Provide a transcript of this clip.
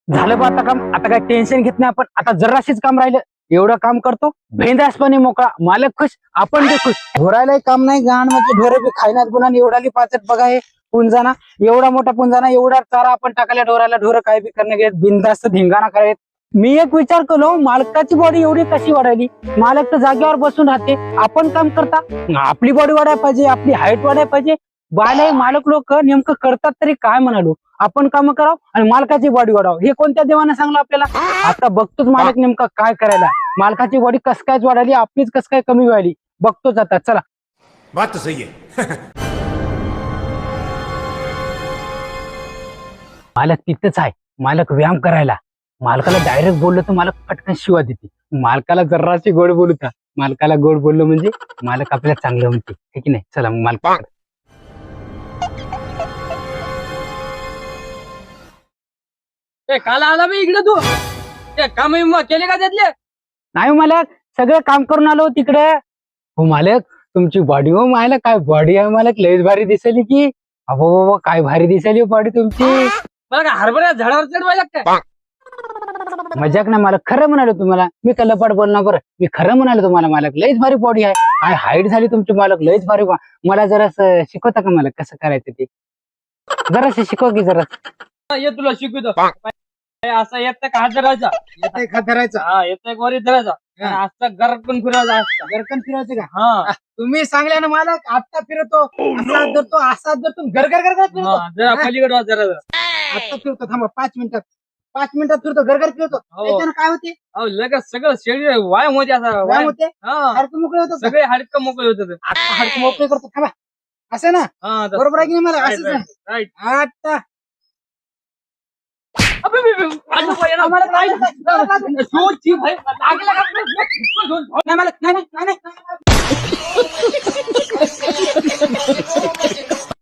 झालं बा आता काम. आता काय टेन्शन घेत नाही आपण. आता जराशीच काम राहिलं, एवढं काम करतो, भेंदासपणे मोकळा, मालक खुश, आपण बी खुश. ढोरायलाही काम नाही, गाण म्हणजे ढोरे बी खायनात गुन्हा. एवढाली पाचट बघा, हे पुंजाना एवढा मोठा पुंजाना, एवढा चारा आपण टाकायला ढोरायला. ढोरं काय बी करणे घेत, बिंदास्त धिंगाणा करायत. मी एक विचार केलो, मालकाची बॉडी एवढी कशी वाढायली? मालक तर जागेवर बसून राहते, आपण काम करता. आपली बॉडी वाढायला पाहिजे, आपली हाईट वाढायला पाहिजे. बायला मालक लोक नेमकं करतात तरी काय म्हणालो. आपण काम करावं आणि मालकाची बॉडी वाढावं, हे कोणत्या देवाने सांगलं आपल्याला? आता बघतोच मालक नेमका काय करायला. मालकाची बॉडी कस काय वाढाली, आपलीच कस काय कमी व्हायली बघतोच आता. चला. बात तो सही है. मालक तिथंच आहे. मालक व्यायाम करायला. मालकाला डायरेक्ट बोललं तर मालक पटकन शिवा देते. मालकाला जराशी गोड बोलू का? मालकाला गोड बोललो म्हणजे मालक आपल्याला चांगलं म्हणते, हे की नाही? चला मग मालक. काल आला मी इकडे तू ते काम केले का त्यातले? नाही मालक, सगळं काम करून आलो तिकडे. हो मालक, तुमची बॉडी, हो मालक काय बॉडी आहे मालक, लयच भारी दिसली की. अहो बाबा, काय भारी दिसली बॉडी तुमची. मला का हरभऱ्या झाडावर चढवायला लागतं? मजाक नाही मालक, खरं म्हणालो तुम्हाला. मी का लपाट बोलणार बरं, मी खरं म्हणालो तुम्हाला मालक. लयच भारी बॉडी आहे, काय हाईट झाली तुमची मालक, लयच भारी. मला जरा शिकवता का मालक कसं करायचं ते? जरासं शिकव की जरा. ये तुला शिकवतो. असं येतं का हात धरायचा? येते का धरायचा? हा, येतं एक वरी धरायचा. असं गरकन फिरायचा असतं. गरकन फिरायचं का? हा, तुम्ही सांगल्या ना मालक, आता फिरतो, असाच धरतो, असाच धरतो, घर घर घर घर फिरतो. हा, जरा पलीकडे वाच जरा. आता फिरतो, थांबा 5 मिनिटात. 5 मिनिटात फिरतो, घर घर फिरतो. हो. त्याच्यानं काय होते? अहो, लगेच सगळं शरीर व्यायाम होते, असा व्यायाम व्यायाम. होते, हा, हाडकं मोकळे होतं. सगळे हाडकं मोकळे होतात. आता हाडकं मोकळे करतो, थांबा. असं ना, हा, बरोबर आहे की नाही मला? असंच ना. राईट. आता आम्हाला नाही मालक, नाही